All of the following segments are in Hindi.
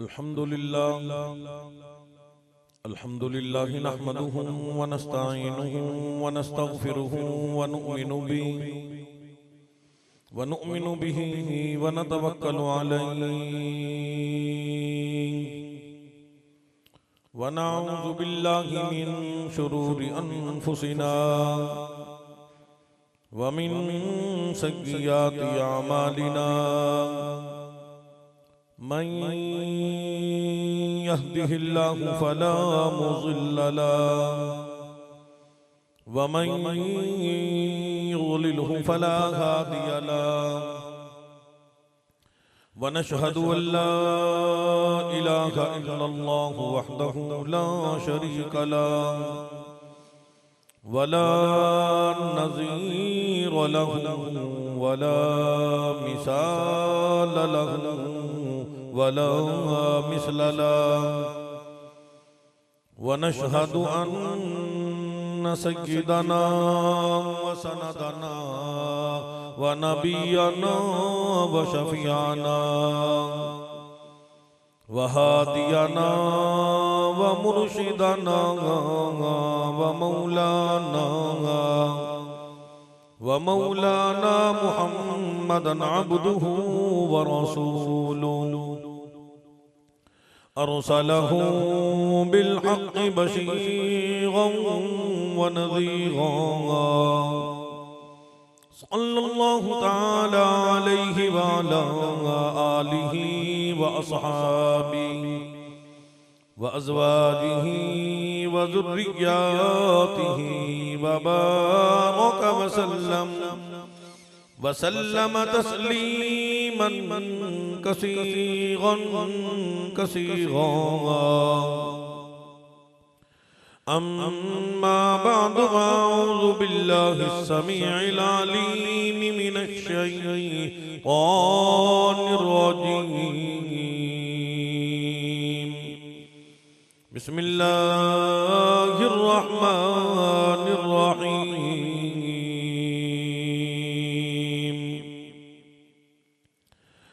अल्हम्दुलिल्लाह नहमदुहु व नस्तईनुहु व नस्तगफिरुहु व नु'मिनु बिही व नतवक्कलु अलैहि व नऊज़ु बिल्लाहि मिन शुरूरि अनफुसिना व मिन सय्यिआति अमालिना मन यहदिहिल्लाहु फला मुज़िल्ल लहु व मन युज़लिल्हु फला हादिय लहु व नशहदु अल्ला इलाहा इल्लल्लाहु वहदहु ला शरीका लहु व ला नज़ीर लहु व ला मिसाल लहु वला मिस्ल लहु व नशहदु अन्न सय्यिदना व सनदना व नबियना व शफीअना व हादियना व मुर्शिदना व मौलाना मुहम्मदन अब्दुहु व रसूलुहु अरसलहु बिल्हक़्क़ि बशीरन व नज़ीरन सल्लल्लाहु तआला अलैहि व अला आलिहि व अस्हाबिहि व अज़वाजिहि व ज़ुर्रिय्यातिहि व बारक व सल्लम तस्लीमन कसीरन अम्मा बअदु अऊज़ु बिल्लाहिस समीइल अलीम मिनश शैतानिर रजीम बिस्मिल्लाहिर रहमानिर रहीम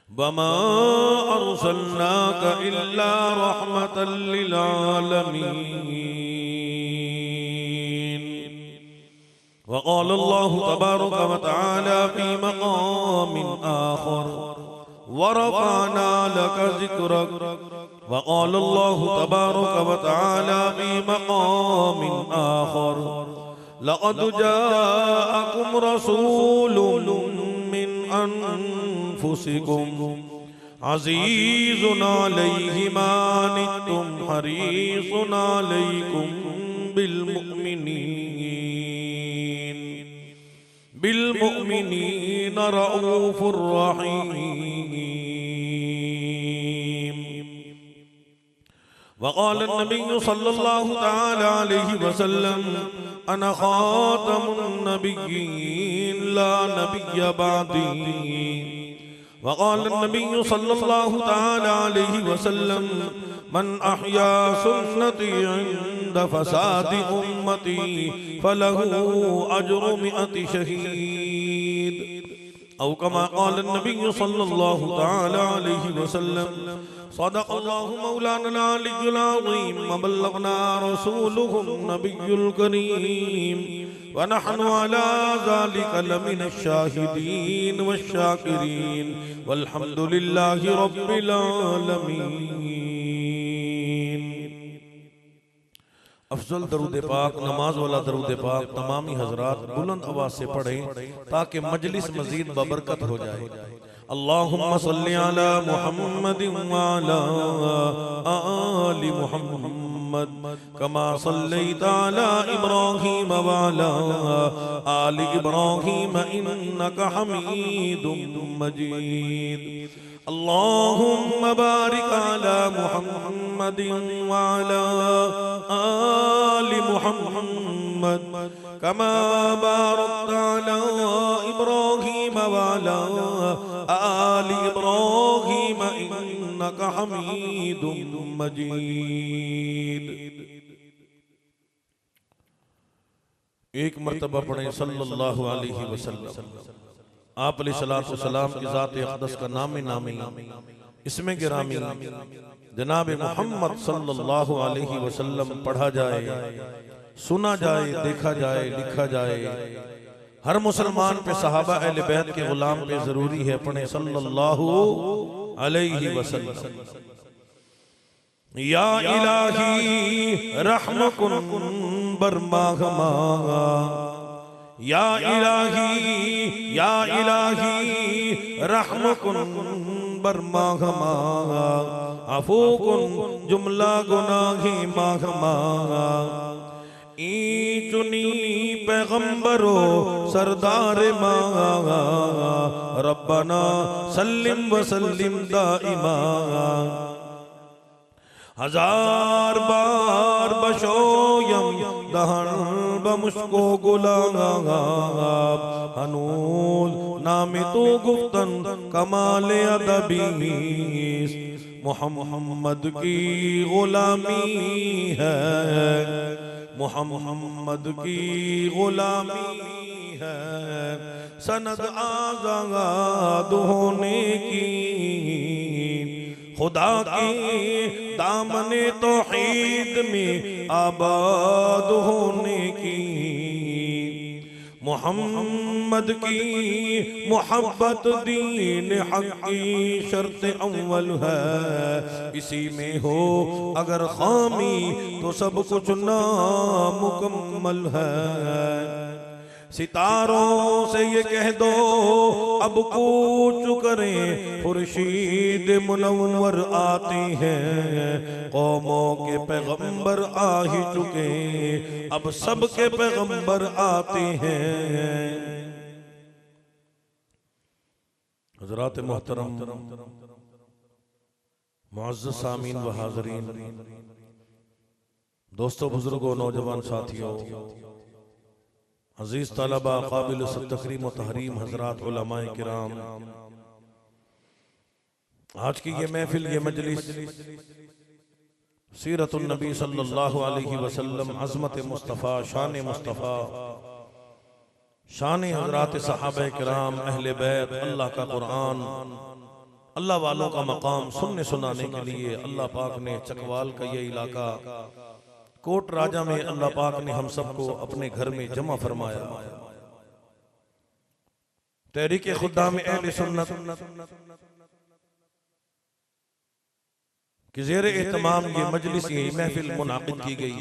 वमा अर्सलनाका इल्ला रहमतल लिल आलमीन वक़ाल अल्लाहु तबारक व तआला फी मक़ामिन आखर वरफ़अना लक ज़िक्रक वक़ाल अल्लाहु तबारक व तआला फी मक़ामिन आखर लक़द जाअकुम रसूलुन मिन अनफुसिकुम अज़ीज़ुन अलैहि मा अनित्तुम हरीसुन अलैकुम बिलमुमिनीन रऊफ़ुर रहीम वक़ाल नबिय्यु सल्लल्लाहु तआला अलैहि वसल्लम अना ख़ातमुन नबिय्यीन ला नबिय्य बअदी वक़ाल नबिय्यु सल्लल्लाहु तआला अलैहि वसल्लम मन अहया सुन्नती इंद फसादी उम्मती फलहु अज्रु मिअति शहीद औ कमा क़ाल नबिय्यु सल्लल्लाहु तआला अलैहि वसल्लम सदक़ल्लाहु मौलाना अलियुल अज़ीम व बल्लगना रसूलुहुन नबियुल करीम व नहनु अला ज़ालिका लमिनश शाहिदीन वश्शाकिरीन वल्हम्दुलिल्लाहि रब्बिल आलमीन। अफजल दरूद पाक नमाज वाला दरूद पाक तमामी हजरात बुलंद आवाज से पढ़ें ताकि मजलिस मजीद बबरकत हो जाए। अल्लाहुम्मा सल्लि अला मुहम्मद व अला आलि मुहम्मद कमा सल्लैता अला इब्राहीम व अला आलि इब्राहीम इन्नका हमीदुम मजीद। अल्लाहुम्मा बारिक अला मुहम्मद व अला आलि मुहम्मद कमा बारकता अला इब्राहीम व अला आलि इब्राहीम इन्नका हमीदुम मजीद। एक मर्तबा पढ़े सल्लल्लाहु अलैहि वसल्लम। आप अलैहिस्सलाम की ज़ात अक़दस का नाम नामी इसमें गिरामी जनाब मोहम्मद सल्लल्लाहु अलैहि वसल्लम पढ़ा जाए, सुना जाए, देखा जाए, लिखा जाए। हर मुसलमान पे सहाबा अहले बैत के गुलाम पे जरूरी है पढ़े सल्लल्लाहु अलैहि वसल्लम। या इलाही रहमकुन बरमागमा, या इलाही रहमकुन बरमागमा, अफूकुन जुमला गुनाही मागमा। ई चुनी पैगंबरो सरदार माँ, रब्बना सल्लिम व सल्लिम दाइमा। हजार बार बशोयम दहन बमुश्को गुलाब, हनूज नाम तो गुफ्तन कमाल अदबीस। मोहम्मद की गुलामी है, मोहम्मद की गुलामी है, सनद आज़ाद होने की। खुदा के दामने तौहीद में आबाद होने की। मोहम्मद की मोहब्बत दीन हक़ की शर्त अव्वल है। इसी में हो अगर खामी तो सब कुछ नामुकम्मल है। सितारों से ये कह दो अब कूच करें, खुर्शीद मुनव्वर आती हैं। कौमों के पैगंबर आ ही चुके, अब सबके पैगंबर आते हैं। हज़रात मोहतरम, मुअज़्ज़ज़ सामीन व हाज़रीन, दोस्तों, बुजुर्गों, नौजवान साथियों, अजीज तलबा, काबिल तकरीम व तहरीम हजरात, उलमाए किराम, आज की ये महफिल, ये मजलिस सीरतुन नबी सल्लल्लाहु अलैहि वसल्लम, अज़मत मुस्तफ़ा, शान मुस्तफ़ा, शान हजरात सहाबा किराम, अहले बैत, अल्लाह का कुरान, अल्लाह वालों का मकाम सुनने सुनाने के लिए अल्लाह पाक ने चकवाल का ये इलाका कोट राजा में अल्लाह पाक ने हम सबको अपने घर में जमा फरमाया। तहरीक खुद्दाम अहले सुन्नत की ज़ेरे एहतमाम ये मजलिस, ये महफिल मुनाकिद की गई।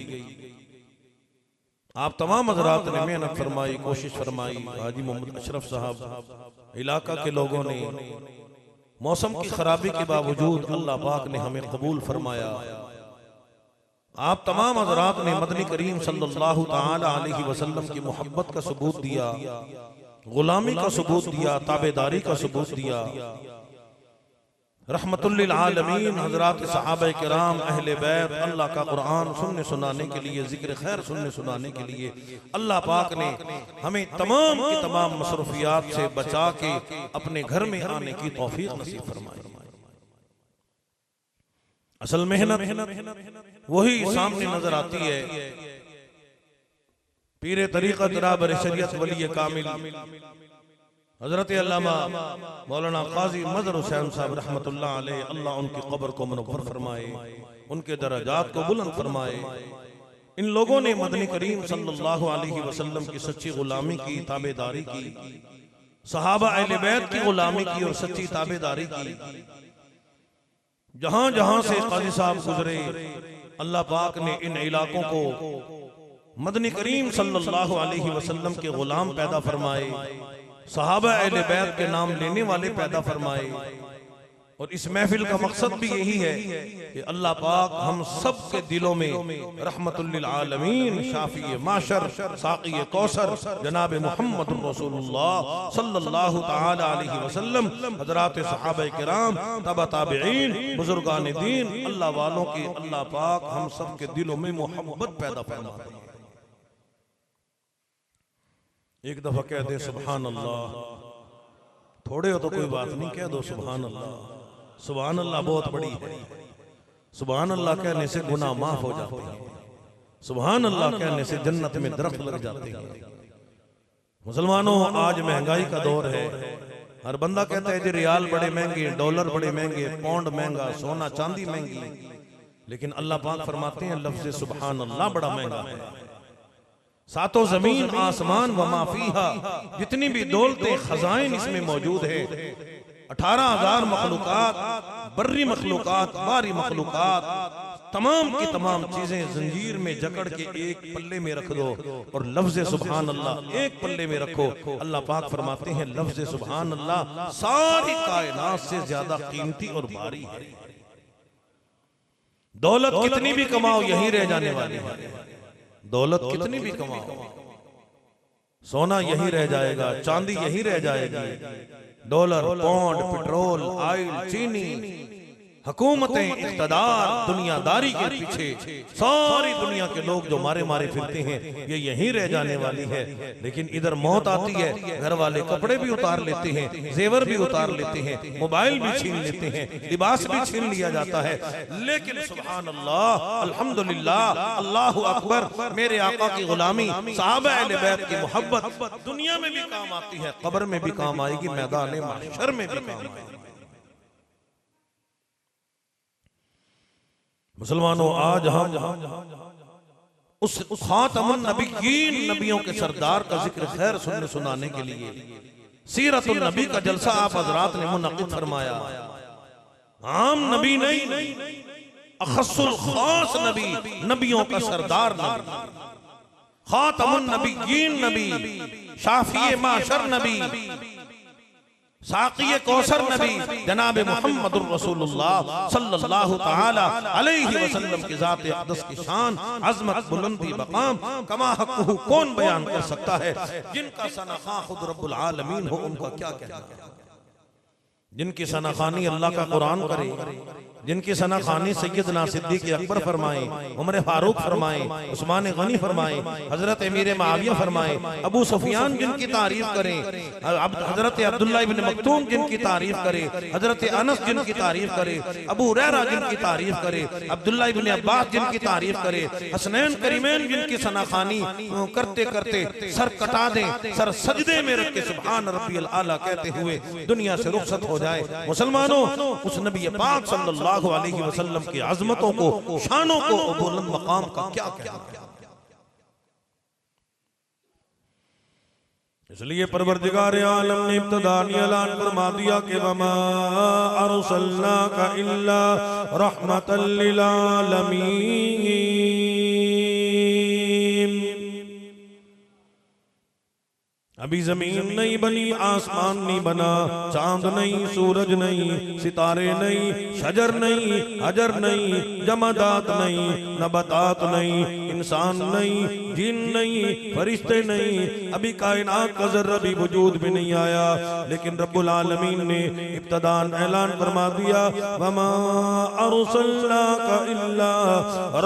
आप तमाम हज़रात ने मेहनत फरमाई, कोशिश फरमाई। हाजी मोहम्मद अशरफ साहब, इलाका के लोगों ने मौसम की खराबी के बावजूद अल्लाह पाक ने हमें कबूल फरमाया। आप तमाम हज़रात ने मदनी करीम सल्लल्लाहु ताला अलैहि वसल्लम की मोहब्बत का सबूत दिया, गुलामी का सबूत दिया, ताबेदारी का सबूत दिया। रहमतुल लिल आलमीन हज़रात सहाबा किराम, अहले बैत, अल्लाह का कुरान सुनने सुनाने के लिए, जिक्र खैर सुनने सुनाने के लिए अल्लाह पाक ने हमें तमाम की तमाम मसरूफियात से बचा के अपने घर में आने की तौफीक नसीब फरमाई। असल मेहनत वही सामने नजर आती है। पीरे तरीक़त राहबर शरीयत वली कामिल हजरत अल्लामा मौलाना काजी मजहर हुसैन साहब रहमतुल्लाह अलैह, अल्लाह उनकी कब्र को मुनव्वर फरमाए, उनके दर्जात को बुलंद फरमाए। इन लोगों ने मदनी करीम सल्लल्लाहु अलैहि वसल्लम की सच्ची गुलामी की, ताबेदारी की, सहाबा अहले बैत की गुलामी की और सच्ची ताबेदारी की। जहां जहां से काजी साहब गुजरे, अल्लाह पाक ने इन इलाकों को मदनी करीम सल्लल्लाहु अलैहि वसल्लम के गुलाम पैदा फरमाए, सहाबा अहले बैत के नाम लेने वाले पैदा फरमाए। और इस महफिल का मकसद भी यही है कि अल्लाह पाक हम सब के दिलों में रहमतुल लिल आलमीन, शाफी माशर, साक़ी कौसर जनाब मोहम्मद रसूलुल्लाह सल्लल्लाहु ताला अलैहि वसल्लम, हज़रात सहाबा किराम, तबा ताबिईन, बुजुर्गान दीन, अल्लाह वालों की अल्लाह पाक हम सब के दिलों में मोहब्बत पैदा फरमाए। एक दफा कह दे सुभान अल्लाह, थोड़े हो तो कोई बात नहीं, कह दो सुभान अल्लाह। सुभान अल्लाह बहुत बड़ी है। सुभान अल्लाह कहने से गुनाह माफ हो जाते हैं, सुभान अल्लाह कहने से जन्नत में दरख्त लग जाते हैं। मुसलमानों, आज महंगाई का दौर है, हर बंदा कहता है जी रियाल बड़े महंगे, डॉलर बड़े महंगे, पौंड महंगा, सोना चांदी महंगी, लेकिन अल्लाह पाक फरमाते हैं लफ्ज़ सुभान अल्लाह बड़ा महंगा है। सातों जमीन आसमान व माफीहा, जितनी भी दौलतें खजाइन इसमें मौजूद है, 18,000 मखलूकात, बर्री मखलूकात, बारी मखलूकात, तमाम की तमाम चीजें जंजीर में जकड़ के एक पल्ले में रख दो और लफ्ज़ सुभान अल्लाह एक पल्ले में रखो। अल्लाह पाक फरमाते हैं लफ्ज़ सुभान अल्लाह सारी कायनात से ज्यादा कीमती और भारी है। दौलत कितनी भी कमाओ यहीं रह जाने वाली है, दौलत कितनी भी कमाओ, सोना यहीं रह जाएगा, चांदी यहीं रह जाएगी, डॉलर, पौंड, पेट्रोल, ऑयल, चीनी, हुकूमतें, इक़्तिदार, दुनियादारी के पीछे सारी दुनिया के लोग जो मारे मारे फिरते हैं ये यहीं रह जाने वाली है। लेकिन इधर मौत आती है, घर वाले कपड़े भी उतार लेते हैं, जेवर भी उतार लेते हैं, मोबाइल भी छीन लेते हैं, लिबास भी छीन लिया जाता है। लेकिन सुभान अल्लाह, अल्हम्दुलिल्लाह, अल्लाहु अकबर, मेरे आका की गुलामी, सहाबा अहले बैत की मोहब्बत दुनिया में भी काम आती है, कब्र में भी काम आएगी, मैदान महशर में भी काम आएगी। मुसलमानों, आज हम उस खातमुन नबीयीन, नबियों के सरदार का जिक्र खैर सुनाने के लिए सीरतुन नबी का जलसा आप हजरात ने मुनक़िद फरमाया। आम नबी नहीं, अखस्सुल खास नबी, नबियों का सरदार नबी, खातमुन नबीयीन नबी, शाफिए माशर नबी, साक़िए कौसर नबी जनाब मुहम्मदुर रसूलुल्लाह सल्लल्लाहु तआला अलैहि वसल्लम की ज़ात अक़दस की शान, अज़मत, बुलंदी, मक़ाम, कमा हक़्क़ुहु कौन बयान कर सकता है। जिनका सनाख़ा खुद रब्बुल आलमीन हो उनका क्या कहना, जिनकी सनाख़ानी अल्लाह का कुरान करे, जिनकी सनाख़ानी सैयदना सिद्दीक़ अकबर फरमाए, उमर फारूक फरमाए, उस्मान गनी फरमाए, हजरत अमीर मुआविया फरमाए, अबू सुफियान जिनकी तारीफ करें, हजरत अब्दुल्लाह इब्न मक्तूम जिनकी तारीफ करे, हजरत अनस जिनकी तारीफ करे, अबू हुरैरा जिनकी तारीफ करे, अब्दुल्लाह इब्न अब्बास जिनकी तारीफ करे, हसनैन करीमैन जिनकी सनाख़ानी करते करते सर कटा दें, सर सजदे में रख के सुभान रब्बियल आला कहते हुए दुनिया से रुखसत हो जाए। मुसलमानों, उस नबी पाक सल्लल्लाहु अलैहि वसल्लम की अज़मतों को, शानों को, बुलंद मकाम का क्या कहना। इसलिए परवरदिगार आलम ने इब्तिदा में ऐलान फरमा दिया कि वमा अरसलनाका इल्ला रहमतल लिल आलमीन। अभी जमीन नहीं बनी, आसमान नहीं बना, चांद नहीं, सूरज नहीं, सितारे नहीं, शजर नहीं, हजर नहीं, जमादात नहीं, नबातात नहीं, इंसान नहीं, जिन नहीं, फरिश्ते नहीं, अभी कायनात का ज़र्रा भी वजूद में नहीं आया। लेकिन रब्बुल आलमीन ने इब्तिदान ऐलान फरमा दिया वमा अरसलनाका इल्ला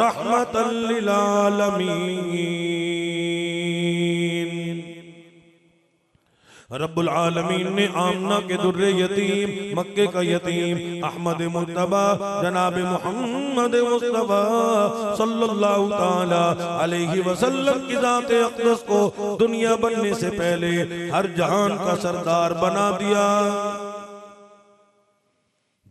रहमतल लिल आलमीन। रब्बुल आलमीन ने आमना के दुर्रे यतीम, मक्के का यतीम, अहमद मुज्तबा जनाब मुहम्मद मुस्तफा सल्लल्लाहु ताला अलैहि वसल्लम की ज़ात अक़दस को दुनिया बनने से पहले हर जहान का सरदार बना दिया।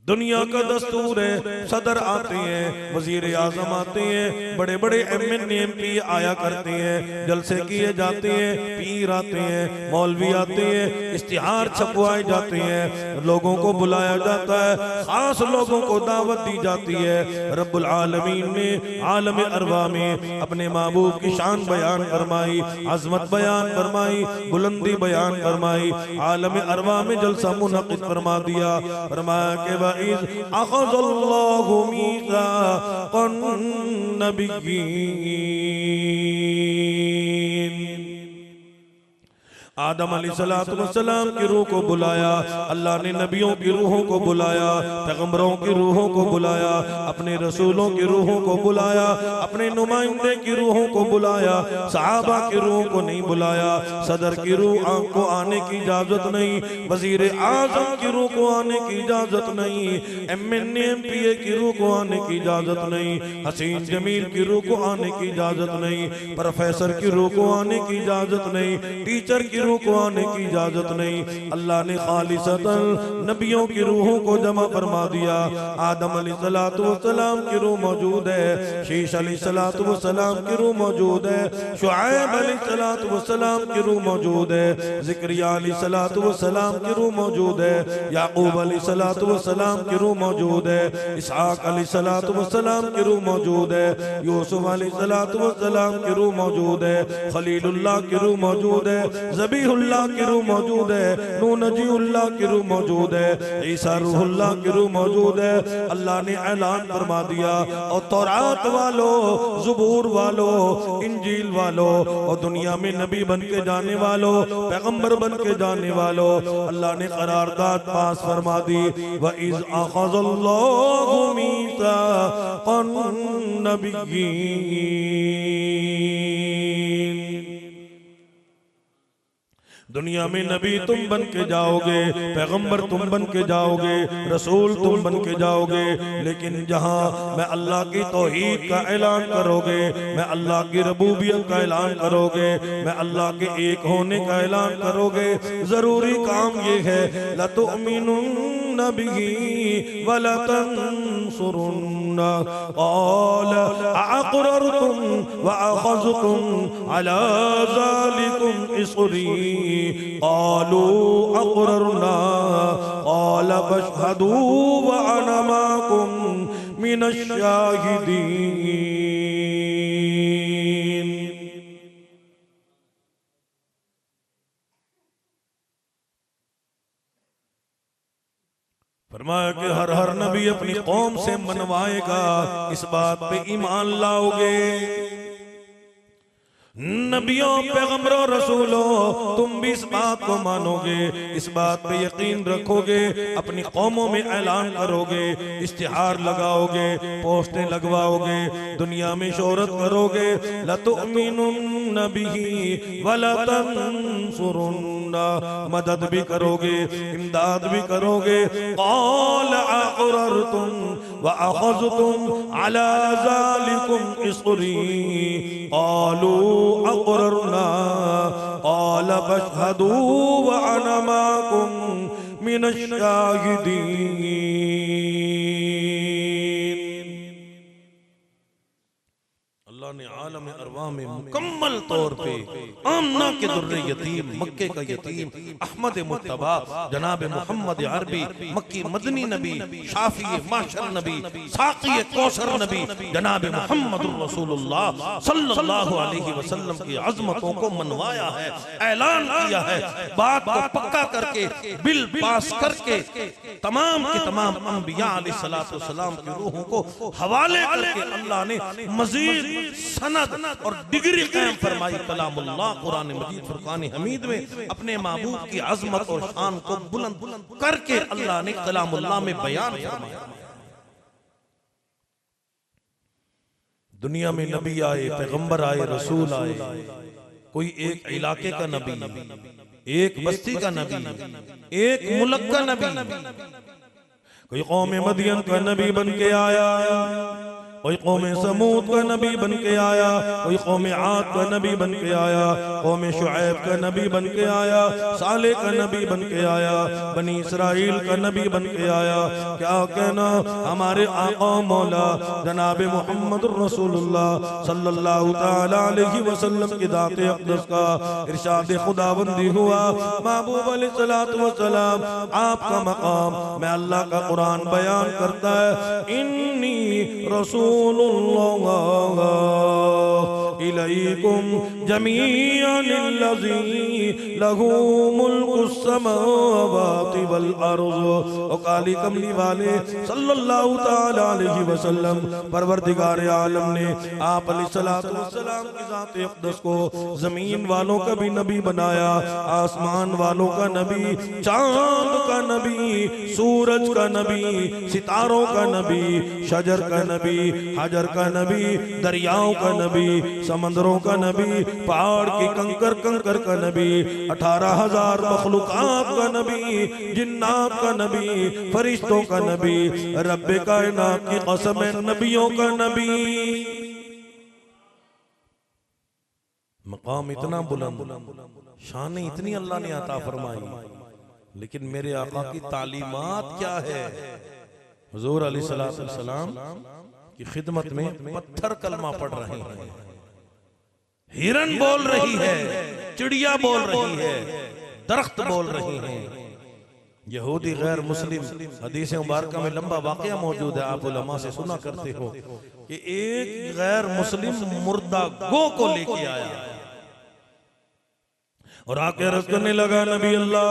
दुनिया का दस्तूर है, सदर आते हैं, वजीर आजम आते हैं, बड़े बड़े MN MP आया करते हैं, जलसे किए जाते हैं, पीर आते हैं, मौलवी आते हैं, इश्तिहार छपवाए जाते हैं, लोगों को बुलाया जाता है, खास लोगों को दावत दी जाती है। रब्बुल आलमीन ने आलम अरवा में अपने महबूब की शान बयान फरमाई, अजमत बयान फरमाई, बुलंदी बयान फरमाई, आलम अरवा में जलसा मुनक़िद फरमा दिया। फरमाया कि अख़ज़ल्लाहु मीक़ाक़न नबिय्यीन। आदम अलैहिस्सलातु वस्सलाम की रूह को बुलाया, अल्लाह ने नबियों की रूहों को बुलाया, पैगंबरों की रूहों को बुलाया, अपने रसूलों की रूहों को बुलाया, अपने नुमाइंदे की रूहों को बुलाया, सहाबा की रूहों को नहीं बुलाया। सदर की रूह को आने की इजाजत नहीं, वजीर आजम की रूह को आने की इजाजत नहीं, MN MPA की रूह को आने की इजाजत नहीं, हसीन जमील की रूह को आने की इजाजत नहीं, प्रोफेसर की रूह को आने की इजाजत नहीं, टीचर की रूह को आने की इजाजत नहीं। अल्लाह ने खालिसतन नबियों की रूहों को जमा फरमा दिया। आदम अलैहिस्सलाम की रूह मौजूद है, शीश अलैहिस्सलाम की रूह मौजूद है, शुआइब अलैहिस्सलाम की रूह मौजूद है, ज़िक्रिया अलैहिस्सलाम की रूह मौजूद है, याकूब अलैहिस्सलाम की रूह मौजूद है, इसहाक अलैहिस्सलाम की रूह मौजूद है, यूसुफ अलैहिस्सलाम की रूह मौजूद है, खलीलुल्लाह की रूह मौजूद है, ज़बीहुल्लाह की रूह मौजूद है, नूह नजीउल्लाह की रूह मौजूद है, ईसा रूहुल्लाह की रूह मौजूद है। अल्लाह ने ऐलान फरमा दिया, और तौरात वालों, ज़बूर वालों, इंजील वालों, और दुनिया में नबी बन के जाने वालों, पैगंबर बन के जाने वालों, अल्लाह ने करारदाद पास फरमा दी। व इज़ अख़ज़ल्लाहु मीसाक़न नबिय्यीन, दुनिया में नबी तुम बन के जाओगे, पैगंबर तुम बन के जाओगे, रसूल तुम बन के जाओगे, लेकिन जहां मैं अल्लाह की तौहीद का ऐलान करोगे, मैं अल्लाह की रबूबियत का ऐलान करोगे, मैं अल्लाह के एक होने का ऐलान करोगे, जरूरी काम ये है लतुमिनुन्न बिही व लतंसुरुन्ना क़ाल अअक़ररतुम व अख़ज़्तुम अला ज़ालिकुम इस्री क़ालू अक़ररना क़ाल फ़अशहदू व अना माअकुम मिनश्शाहिदीन। फरमाया कि हर हर नबी अपनी कौम से मनवाएगा, इस बात पे ईमान लाओगे। नबियों, पैगंबरों, रसूलों, तुम भी इस बात को मानोगे, इस बात पे यकीन रखोगे, अपनी कौमों में ऐलान करोगे, इश्तिहार लगाओगे, पोस्टें लगवाओगे, दुनिया में शोहरत करोगे। लतुमिनुन्न बिही व लतंसुरुन्ना, मदद भी करोगे, इमदाद भी करोगे। क़ाल अअक़ररतुम व अख़ज़्तुम अला ज़ालिकुम इस्री क़ालू अक़ररना क़ाल फ़अशहदू व अना माअकुम मिनश्शाहिदीन। अल्लाह ने आलम अरवाह में मुकम्मल तौर पे आमना के दुर्रे यतीम, मक्के का यतीम, अहमद मुत्तबा जनाब मोहम्मद अरबी, मक्की मदनी नबी, शाफी माशर नबी, साक़ी कौसर नबी, जनाब मोहम्मद रसूलुल्लाह सल्लल्लाहु अलैहि वसल्लम की अज़मतों को मनवाया है, ऐलान किया है, बात को पक्का करके, बिल पास करके, तमाम के तमाम अंबिया अलैहिस्सलाम की रूहों को हवाले करके अल्लाह ने मजीद सनद और डिग्री कायम फरमाई। कलामुल्लाह कुरान मजीद फुरकान हमीद में अपने महबूब की अजमत और शान को बुलंद करके अल्लाह ने कलामुल्लाह में बयान फरमाया। दुनिया में नबी आए, पैगंबर आए, रसूल आए, कोई एक इलाके का नबी, एक बस्ती का नबी, एक मुल्क का नबी, कोई कौम मदियन का नबी बन के आया, कोई कौम समूद का नबी बन के आया, कोई कौम आद का नबी बन के आया, कौम शुएब का नबी बन के आया, साले का नबी बन के आया, बनी इसराइल का नबी बन के आया। क्या कहना हमारे आका मौला जनाब मोहम्मद रसूलुल्लाह सल्लल्लाहु ताला अलैहि वसल्लम की दाते अक़दस का इरशाद खुदाबंदी हुआ। महबूब अलैहिस्सलातु वस्सलाम आपका मकाम मैं अल्लाह का कुरान बयान करता है, इन्नी रसूल इलैकुम जमीअन लज़ी लहू मुल्कुस समावाति वल अर्ज़। ओ काली कमली वाले सल्लल्लाहु ताला अलैहि वसल्लम, परवरदिगार आलम ने आप अलैहिस्सलातु वस्सलाम की ज़ात अक़दस को जमीन वालों का भी नबी बनाया, आसमान वालों का नबी, चांद का नबी, सूरज का नबी, सितारों का नबी, शजर का नबी, हजर का नबी, दरियाओं का नबी, समंदरों का नबी, पहाड़ की कंकर कंकर का नबी, 18,000 मखलूकात का नबी, जिन्नात का नबी, फरिश्तों का नबी, रब्बे कायनात की कसम नबियों का नबी। मकाम इतना बुलंद, शान इतनी अल्लाह ने अता फरमाई, लेकिन मेरे आका की तालीमात क्या है। हुजूर अलैहिस्सलाम की खिदमत में पत्थर कलमा पढ़ रहे हैं, हिरन बोल रही है, चिड़िया बोल रही है, दरख्त बोल रही हैं। यहूदी गैर मुस्लिम, हदीस मुबारक में लंबा वाकया मौजूद है, आप उलमा से सुना करते हो कि एक गैर मुस्लिम मुर्दा गो को लेके आया और आके अर्ज करने लगा, नबी अल्लाह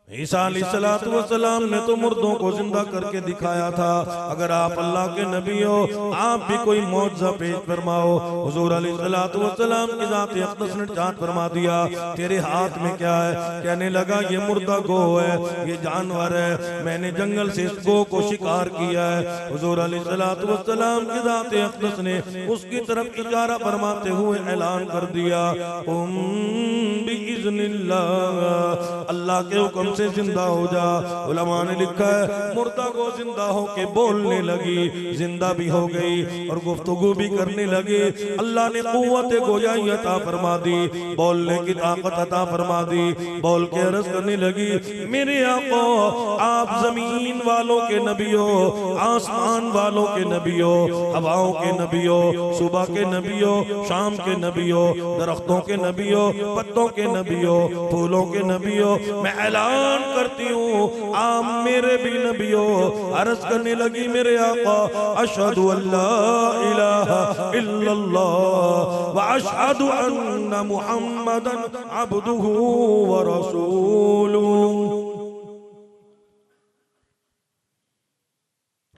ईसा अलैहिस्सलाम ने तो मुर्दों को जिंदा करके दिखाया था, अगर आप अल्लाह के नबी हो आप भी कोई मौजज़ा पेश फरमाओ। हुजूर अलैहिस्सलाम की ज़ात अक़दस ने इरशाद फरमा दिया, तेरे हाथ में क्या है? कहने लगा, ये मुर्दा गो है, ये जानवर है, मैंने जंगल से इस गो को शिकार किया है। हुजूर अलैहिस्सलाम की ज़ात अक़दस ने उसकी तरफ इशारा फरमाते हुए ऐलान कर दिया, बिइज़्निल्लाह, अल्लाह के हुक्म से जिंदा हो जा। उलमा ने लिखा है, मुर्दा को जिंदा होके बोलने लगी, जिंदा भी हो गई और गुफ्तगू भी करने लगी। अल्लाह ने कुव्वत गोयाई अता फरमा दी, बोलने की ताकत अता फरमा दी। बोल के अर्ज करने लगी, मेरे आका आप जमीन वालों के नबी हो, आसमान वालों के नबी हो, हवाओं के नबी हो, सुबह के नबी हो, शाम के नबी हो, दरख्तों के नबी हो, पत्तों के नबी हो, फूलों के नबी हो। मैं ऐलान करती हूँ आप मेरे भी नबी हो। अर्ज करने लगी, मेरे आका अशहदु अल्ला इलाहा इल्लल्लाह व अशहदु अन्ना मुहम्मदन अब्दुहु व रसूलुहु।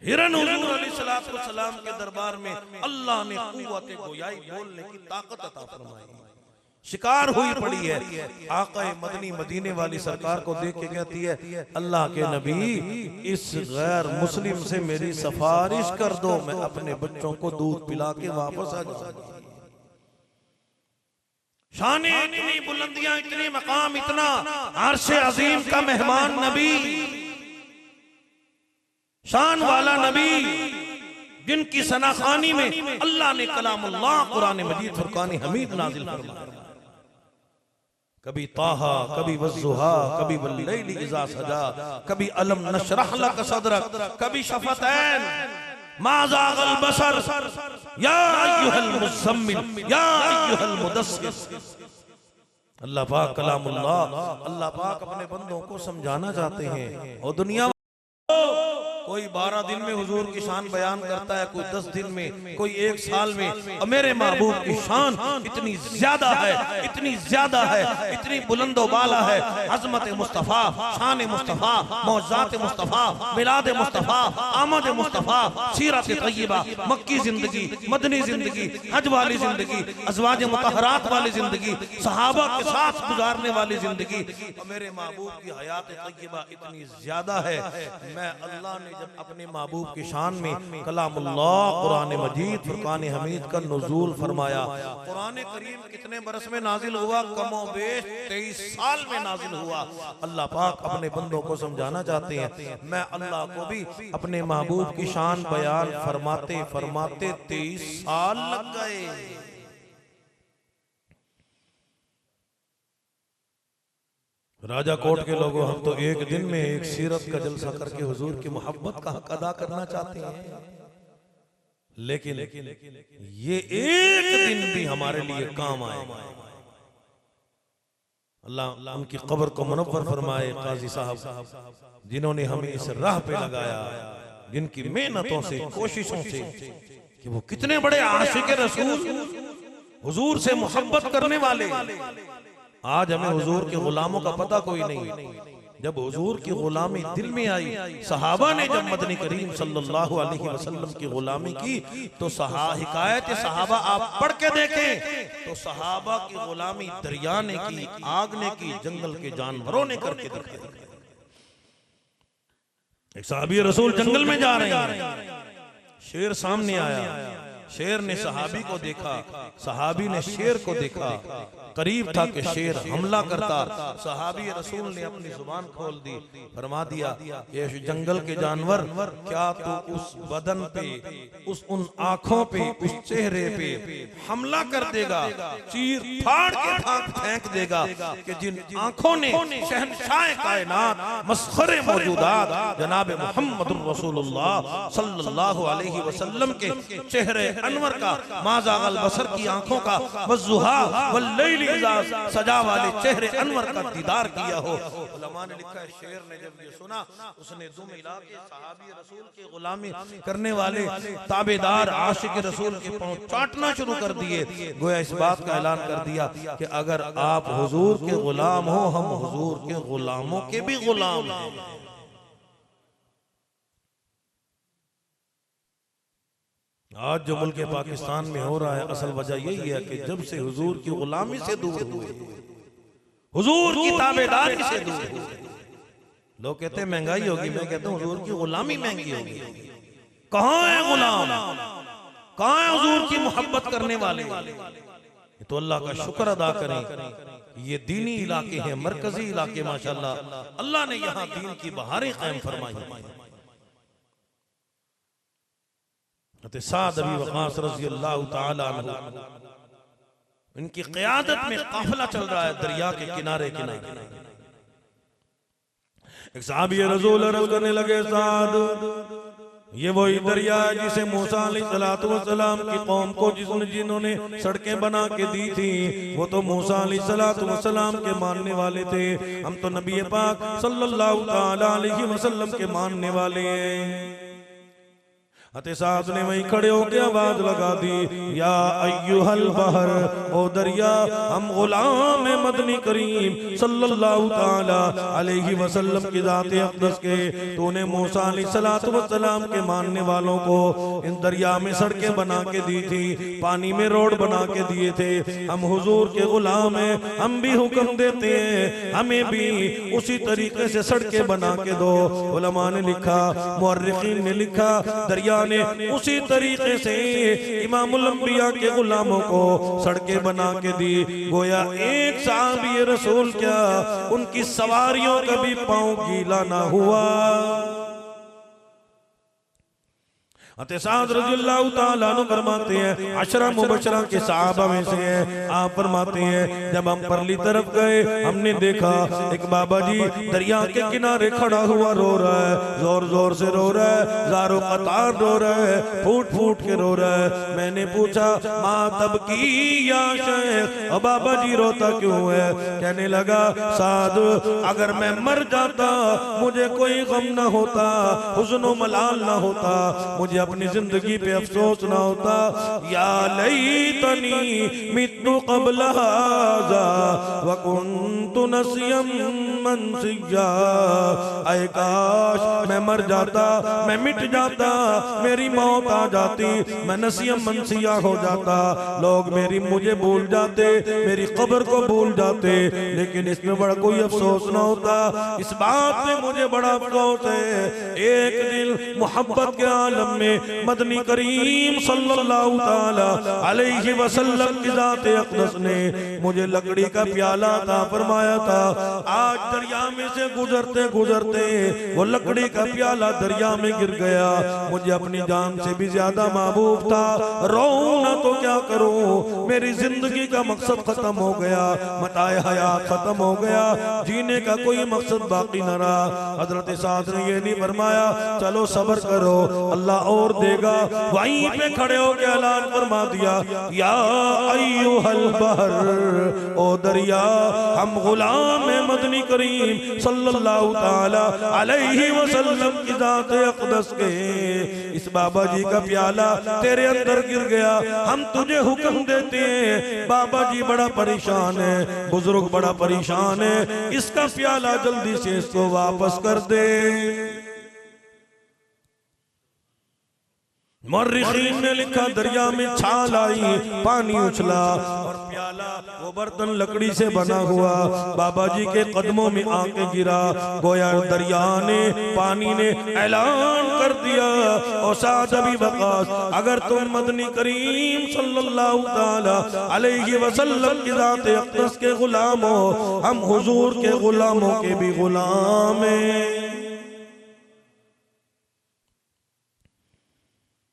हिरन हुजूर अलैहिस्सलाम के दरबार में अल्लाह ने कुव्वत गोयाई, बोलने की ताकत अता फरमाई। शिकार हुई पड़ी है। आका मदनी मदीने वाली सरकार को देख के कहती है, अल्लाह के नबी इस गैर मुस्लिम से मेरी सिफारिश कर दो, मैं अपने बच्चों को दूध पिला के वापस आ जाऊंगी। शान इतनी, बुलंदियां इतनी, मकाम इतना, अर्शे अजीम का मेहमान नबी, शान वाला नबी, जिनकी सनाखानी में अल्लाह ने कलामुल्लाह कुरान मजीद फुरकान हमीद नाजिल फरमाया। कभी ताहा, कभी वज़्ज़ुहा, कभी वल्लैलि इज़ा सजा, कभी अलम नशरह लक सदरक, कभी शफ़तैन, मा ज़ाग़ल बसर, या अय्युहल मुज़्ज़म्मिल, या अय्युहल मुदस्सिर। अल्लाह पाक कलामुल्लाह, अल्लाह पाक अपने बंदों को समझाना चाहते हैं। और दुनिया कोई 12 दिन में हुजूर की शान बयान करता है, कोई 10 दिन में, कोई 1 साल में। और मेरे महबूब की शान इतनी ज्यादा है, इतनी ज्यादा है, इतनी बुलंदो बाला है। अजमत मुस्तफा, शान मुस्तफा, मौज़ात मुस्तफा, मिलाद मुस्तफा, आमद मुस्तफा, सीरत तय्यबा, मक्की जिंदगी, मदनी जिंदगी, हज वाली जिंदगी, अज़वाज मुतहरात वाली जिंदगी, सहाबा के साथ गुजारने वाली जिंदगी। मेरे महबूब की हयात तय्यबा इतनी ज्यादा है। मैं अल्लाह ने जब अपने महबूब की शान में कलामुल्लाह कुरान मजीद फुरकान हमीद का नुज़ूल फरमाया। कुरान करीम कितने बरस में नाजिल हुआ? कमोबेश 23 साल में नाजिल हुआ। अल्लाह पाक अपने बंदों को समझाना चाहते हैं। मैं अल्लाह को भी अपने महबूब की शान बयान फरमाते फरमाते 23 साल लग गए। राजा कोट के लोगों, हम तो एक दिन में एक सीरत का जलसा करके हुजूर की मोहब्बत का हक अदा करना चाहते हैं, लेकिन ये एक दिन भी हमारे लिए काम आएगा। अल्लाह उनकी कब्र को मुनव्वर फरमाए। काजी साहब जिन्होंने हमें इस राह पे लगाया, जिनकी मेहनतों से, कोशिशों से, कि वो कितने बड़े आशिक रसूल, हुजूर से मोहब्बत करने वाले। आज हमें हुजूर के गुलामों का पता कोई नहीं। जब हुजूर की गुलामी दिल में आई, सहाबा ने जब मदनी करीम सल्लल्लाहु अलैहि वसल्लम की गुलामी की, तो हिकायत सहाबा आप पढ़ के देखें तो सहाबा की गुलामी दरिया ने की, आग ने की, जंगल के जानवरों ने करके दिखाई। एक सहाबी रसूल जंगल में जा रहे हैं, शेर सामने आया, शेर ने सहाबी को देखा, सहाबी ने शेर को देखा। करीब था कि शेर हमला करता, सहाबी रसूल ने अपनी जुबान खोल दी, फरमा दिया, ये जंगल के जानवर, क्या तू उस बदन पे, उन आंखों पे, उस चेहरे पे हमला कर देगा, चीर फाड़ के फेंक देगा कि जिन आंखों ने शहंशाह कायनात मस्खरे मौजूदात जनाब मुहम्मदुर रसूलुल्लाह सल्लल्लाहु अलैहि वसल्लम के चेहरे अनवर का, माज़ागल बसर की आंखों का, वज़्ज़ुहा वल्लैलि इज़ा सजा वाले चेहरे अनवर का दीदार किया हो। उलमा ने लिखा है, शेर ने जब ये सुना, उसने दुम हिला के सहाबी रसूल के गुलामी करने वाले ताबेदार आशिक रसूल के पांव चाटना शुरू कर दिए। गोया इस बात का ऐलान कर दिया कि अगर आप हुजूर के गुलाम हो, हम हुजूर के गुलामों के भी गुलाम हैं। आज जो मुल्क पाकिस्तान में हो रहा है, असल वजह यही है कि जब से हुजूर की गुलामी से दूर हुए, हुजूर की ताबेदारी से दूर हुए। लोग कहते हैं महंगाई होगी, मैं कहता हूँ हुजूर की गुलामी महंगी होगी। कहाँ है गुलाम, कहाँ है हुजूर की मोहब्बत करने वाले? तो अल्लाह का शुक्र अदा करें, ये दीनी इलाके हैं, मरकजी इलाके, माशाल्लाह अल्लाह ने यहाँ दीन की बहारें कायम फरमाई। साद अबी वक़ास रज़ी अल्लाह तआला अन्हु, इनकी क़यादत में काफिला चल रहा है दरिया के किनारे किनारे। एक सहाबी रसूल अर्ज़ करने लगे, साद, ये वही दरिया है जिसे मूसा अलैहिस्सलातु वस्सलाम की कौम को जिन्होंने सड़कें बना के दी थी, वो तो मूसा अलैहिस्सलातु वस्सलाम के मानने वाले थे। हम तो नबी पाक सल्लल्लाहु तआला अलैहि वसल्लम के मानने वाले हैं। साहब ने वहीं खड़े होकर आवाज लगा दी, या अय्युहल बहर, ओ दरिया, हम गुलाम मदनी करीम सल्लल्लाहु तआला अलैहि वसल्लम की ज़ात अक़दस के, तूने मूसा अलैहिस्सलातु वस्सलाम के मानने वालों को इन दरिया में सड़कें बना के दी थी, पानी में रोड बना के दिए थे। हम हुजूर के गुलाम हैं, हम भी हुक्म देते हैं, हमें भी उसी तरीके से सड़कें बना के दो। उलमा ने लिखा, मुअर्रिखीन ने लिखा, दरिया ने उसी तरीके से इमामुल अंबिया के गुलामों को सड़कें बना के दी। गोया एक सहाबी रसूल क्या, उनकी सवारियों का भी पांव गीला ना हुआ। साद रज़ियल्लाहु ताला अन्हु फरमाते हैं, अशरा मुबशरा के सहाबा में से हैं। आप फरमाते हैं, जब हम परली तरफ गए, हमने देखा एक बाबा जी दरिया के किनारे खड़ा हुआ रो रहा है, जोर जोर से रो रहा है, ज़ारो क़तार रो रहा है, फूट फूट के रो रहा है। मैंने पूछा, माँ तब की या शेख, और बाबा जी रोता क्यों है? कहने लगा, साद, अगर मैं मर जाता मुझे कोई गम ना होता, हुज़्न मलाल ना होता, मुझे अपनी जिंदगी पे अफसोस ना होता। या लैतनी मित्तु क़ब्ल हाज़ा व कुन्तु नसियम मनसिया, ऐ काश मैं मर जाता, मैं मिट जाता, मेरी मौत आ जाती, मैं नसियम मनसिया हो जाता, लोग मुझे भूल जाते, मेरी कब्र को भूल जाते, लेकिन इसमें बड़ा कोई अफसोस ना होता। इस बात में मुझे बड़ा अफसोस है, एक दिन मोहब्बत के आलम में मदनी करीम सल्लल्लाहु ताला अलैहि वसल्लम की ज़ात अक़दस ने मुझे लकड़ी का प्याला अता फरमाया था। आज दरिया में से गुजरते गुजरते वो लकड़ी का प्याला दरिया में गिर गया, मुझे अपनी जान से भी ज्यादा महबूब था। रोऊं ना तो क्या करूं, मेरी जिंदगी का मकसद खत्म हो गया, मताए हयात खत्म हो गया, जीने का कोई मकसद बाकी न रहा। हजरत साद ने ये नहीं फरमाया चलो सब्र करो अल्लाह और देगा, वहीं पे खड़े होकर ऐलान फरमा दिया, या अय्युहल बहर, ओ दरिया, हम गुलाम मदनी करीम सल्लल्लाहु ताला अलैहि वसल्लम की ज़ात अक़दस के, इस बाबा जी का प्याला तेरे अंदर गिर गया, हम तुझे हुक्म देते हैं, बाबा जी बड़ा परेशान है, बुजुर्ग बड़ा परेशान है, इसका प्याला जल्दी से इसको वापस कर दे। मुर्रिखीन ने लिखा दरिया में छाल आई, पानी उछला और प्याला वो बर्तन लकड़ी से बना हुआ बाबा जी के कदमों में आके गिरा। गोया दरिया ने, पानी ने ऐलान कर दिया, और साथ अभी वक़ास, अगर तुम मदनी करीम सल्लल्लाहु ताला अलैहि वसल्लम की ज़ात अक़दस के गुलाम हो, हम हुजूर के गुलामों के भी गुलाम हैं।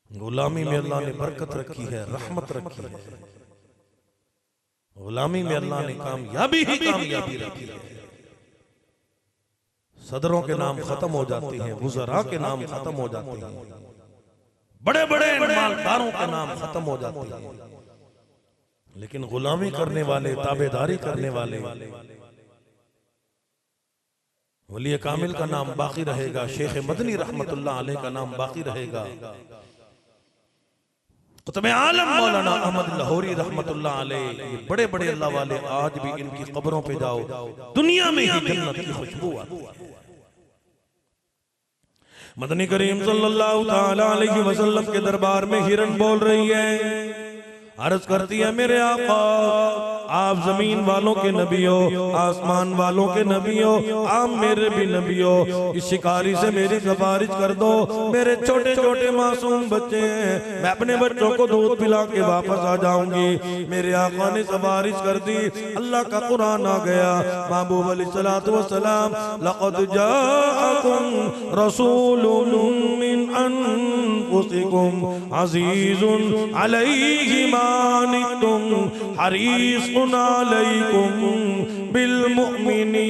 गुलामी में अल्लाह ने बरकत रखी है, रहमत रखी है। गुलामी में अल्लाह ने कामयाबी ही कामयाबी रखी है। सदरों के नाम खत्म हो जाते हैं, वुज़रा के नाम खत्म हो जाते हैं, बड़े बड़े मालदारों के नाम खत्म हो जाते हैं, लेकिन गुलामी करने वाले, ताबेदारी करने वाले वली कामिल का नाम बाकी रहेगा, शेख मदनी रहमतुल्लाह अलैह का नाम बाकी रहेगा, कुतुब आलम मौलाना अहमद लाहौरी रहमतुल्लाह अलैह, ये बड़े बड़े अल्लाह वाले, आज भी इनकी कब्रों पे जाओ, दुनिया में ही जन्नत की खुशबू आती है। मदनी करीम सल्लल्लाहु ताला अलैहि वसल्लम के दरबार में हिरन बोल रही है, अर्ज करती है मेरे आका, आप जमीन वालों के नबी हो, आसमान वालों के नबी हो, आप मेरे भी नबी हो, इस शिकारी से मेरी सिफारिश कर दो, मेरे छोटे छोटे मासूम बच्चे हैं, मैं अपने बच्चों को दूध पिला के वापस आ जाऊंगी। मेरे आका ने सिफारिश कर दी, अल्लाह का कुरान आ गया, महबूब अलैहिस्सलातु वस्सलाम, लक़द जाअकुम रसूलुन मिन अनफुसिकुम अज़ीज़ुन अलैहि मा अनित्तुम हरीसुन अलैकुम बिल मुमिनीन।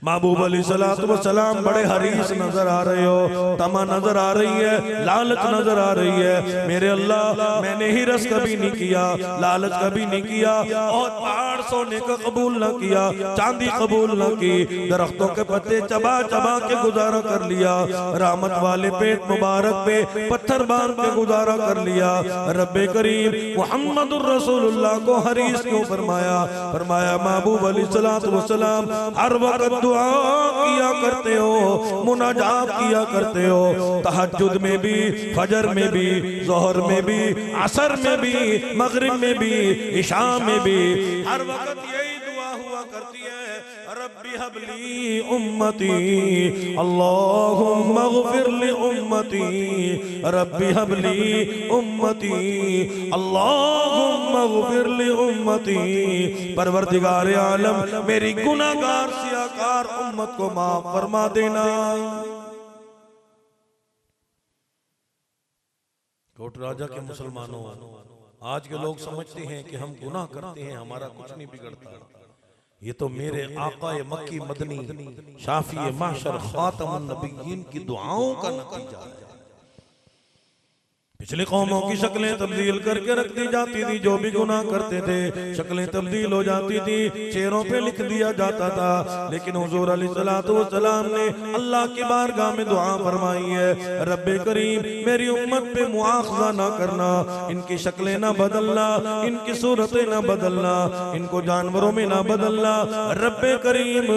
महबूब अलैहिस्सलातु वस्सलाम बड़े हरीस नजर आ रहे हो, तमा नजर आ रही है, लालच नजर आ रही है। मेरे अल्लाह, मैंने हिरस कभी नहीं किया, लालच कभी नहीं किया, और पहाड़ सोने का कबूल न किया, चांदी कबूल न की, दरख्तों के पत्ते चबा चबा के गुजारा कर लिया, रहमत वाले पेट मुबारक पे पत्थर बांध के गुजारा कर लिया। रब्बे करीम मुहम्मदुर रसूलुल्लाह को हरीस क्यों फरमाया? फरमाया महबूब अलैहिस्सलातु वस्सलाम हर वक्त दुआ किया करते हो, मुनाजात किया करते हो, तहज्जुद में भी, फजर में भी, ज़ोहर में भी, असर में भी, मगरिब में भी, इशा में भी, हर वक्त यही दुआ हुआ करती है, रब्बी हबली उम्मती, अल्लाहुम्मा ग़फिर ली उम्मती, रब्बी हबली उम्मती, अल्लाहुम्मा ग़फिर ली उम्मती। परवरदिगार आलम, मेरी गुनाहगार सियाकार उम्मत को माफ फरमा देना। कोट राजा के मुसलमानों, आज के लोग समझते हैं कि हम गुनाह करते हैं, हमारा कुछ नहीं बिगड़ता। ये तो मेरे आका मक्की मदनी शाफी माशर खातमुन नबिय्यीन की दुआओं का नतीजा है। पिछली कौमों की शक्लें तब्दील करके रख दी जाती थी, जो भी गुनाह करते थे शक्लें तब्दील हो जाती थी, चेहरों पे लिख दिया जाता था। लेकिन हुजूर अलैहिस्सलातु वस्सलाम ने अल्लाह की बारगाह में दुआ फरमाई है, रब्बे करीम मेरी उम्मत पे मुआखज़ा ना करना, इनकी शक्लें ना बदलना, इनकी सूरतें ना बदलना, इनको जानवरों में ना बदलना। रब्बे करीम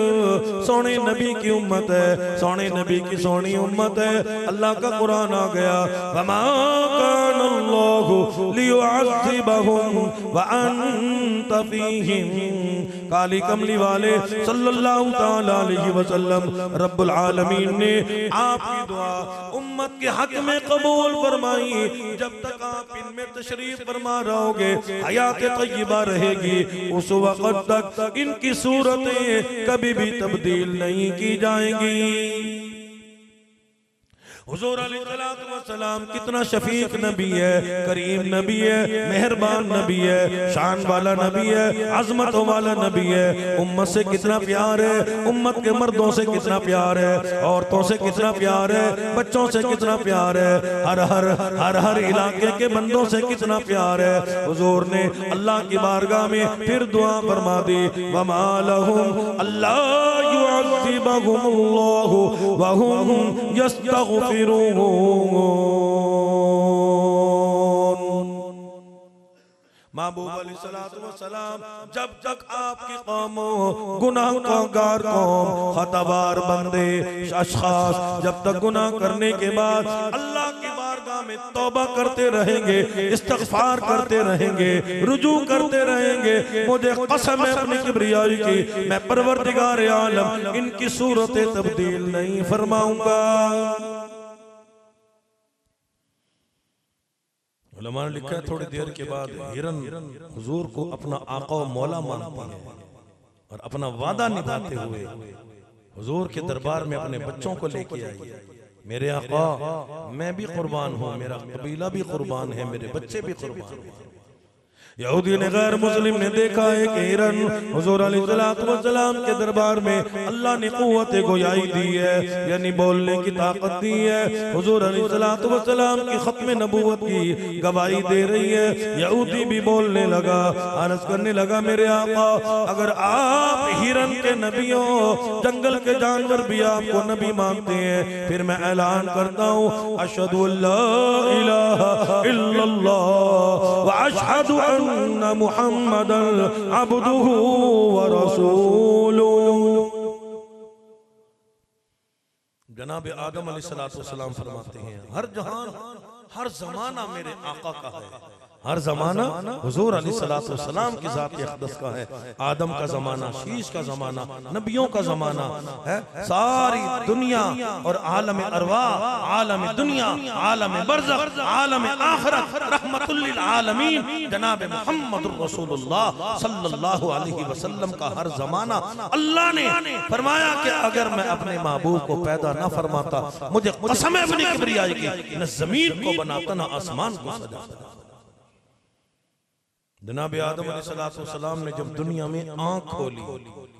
सोने नबी की उम्मत है, सोने नबी की सोनी उम्मत है। अल्लाह का कुरान आ गया, वमा काली कमली वाले सल्लल्लाहु ताला अलैहि वसल्लम रब्बुल आलमीन ने आपकी दुआ उम्मत के हक में कबूल फरमाई। जब तक आप इनमें तशरीफ फरमा रहोगे, हयात तय्यबा रहेगी, उस वक्त तक इनकी सूरतें कभी भी तब्दील नहीं की जाएंगी। हुजूर अलैहिस्सलातु वस्सलाम कितना शफीक नबी है, करीम नबी है, मेहरबान नबी है, शान वाला नबी है, अजमतों वाला नबी है। उम्मत से कितना प्यार है, उम्मत के मर्दों से कितना प्यार है, औरतों से कितना प्यार है, बच्चों से कितना प्यार है, हर इलाके के बंदों से कितना प्यार है। हुजूर ने अल्लाह की बारगाह में फिर दुआ फरमा दी, वमा लहुम अल्ला युअज़्ज़िबहुमुल्लाहु व हुम यस्तग़फिरून। महबूब अलैहिस्सलातु वस्सलाम जब तक आपकी कौमों गुनाहगार कौम खताबार बंदे अशखास जब तक गुनाह करने के बाद अल्लाह की बारगाह में तौबा करते रहेंगे, इस्तिग़फ़ार करते रहेंगे, रुजू करते रहेंगे, मुझे कसम है अपनी किब्रियाई की, मैं परवरदिगार आलम इनकी सूरतें तब्दील नहीं फरमाऊंगा। उलमा ने लिखा है थोड़ी देर के बाद हिरन हुजूर को अपना आका और मौला मानती है और अपना वादा निभाते हुए हुजूर के दरबार में अपने बच्चों को लेके आई। मेरे आका मैं भी कुर्बान हूँ, मेरा कबीला भी कुर्बान है, मेरे बच्चे भी कुर्बान हैं। यहूदी ने गैर मुस्लिम ने देखा है कि हिरन हुजूर अलैहिस्सलाम के दरबार में अल्लाह ने कुव्वत गोयाई दी है, यानी बोलने की ताकत दी है। हुजूर अलैहिस्सलाम की खत्म नबूवत की गवाही दे रही है। यहूदी भी बोलने लगा, अर्ज करने लगा, मेरे आका अगर आप हिरन के नबियों जंगल के जानवर भी आपको नबी मानते हैं, फिर मैं ऐलान करता हूँ अशहदु अल्ला इलाहा इल्लल्लाह व अशहदु अन्ना मुहम्मदन अब्दुहु व रसूलुहु। जनाब आदम अलैहिस्सलाम फरमाते हैं हर जहान हर जमाना मेरे आका का है, हर जमाना हुजूर अलैहिस्सलाम की ज़ात अक़दस का है। आदम का जमाना, शीश का जमाना, नबियों का जमाना है। सारी दुनिया और आलम अरवाह, आलम दुनिया, आलम बरज़ख, आलम आखिरत, रहमतुल लिल आलमीन जनाब मुहम्मदुर रसूलुल्लाह सल्लल्लाहु अलैहि वसल्लम का हर जमाना। अल्लाह ने फरमाया कि अगर मैं अपने महबूब को पैदा न फरमाता, मुझे कसम है अपनी किब्रियाई की, न जमीन को बनाता न आसमान को सजाता। जनाब आदम अलैहिस्सलाम ने जब दुनिया में आंख खोली,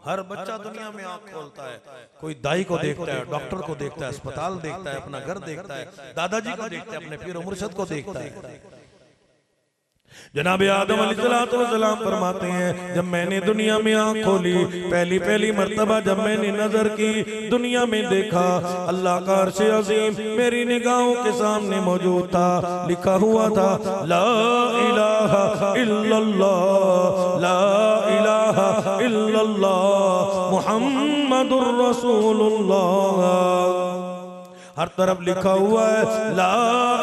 हर बच्चा दुनिया में आंख खोलता है, कोई दाई को देखता है, डॉक्टर को देखता है, अस्पताल देखता है, अपना घर देखता है, दादाजी को देखता है, अपने पीर मुर्शिद को देखता है। जनाब आदम अलैहिस्सलाम फरमाते हैं जब मैंने दुनिया में आंख खोली, पहली पहली मर्तबा जब मैंने नजर की, दुनिया में देखा अल्लाह का अर्श अज़ीम मेरी निगाहों के सामने मौजूद था। लिखा हुआ था ला इलाहा इल्लल्लाह, ला इलाहा इल्लल्लाह मुहम्मदुर रसूलुल्लाह। हर तरफ लिखा हुआ है ला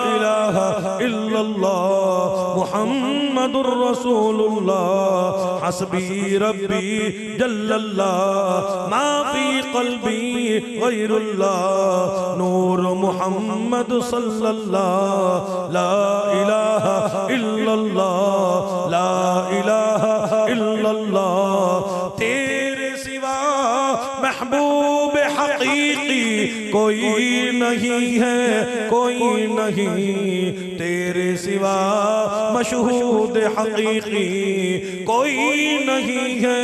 इलाहा इल्लल्लाह मुहम्मदुर रसूलुल्लाह, हस्बी रब्बी जल्लल्लाह मा फी क़ल्बी गैरुल्लाह, नूर मुहम्मद सल्लल्लाह, ला इलाहा इल्लल्लाह, ला इलाहा इल्लल्लाह। तेरे सिवा महबूब हकीकी कोई नहीं है, कोई नहीं, तेरे सिवा मशहूद हकीकी कोई नहीं है,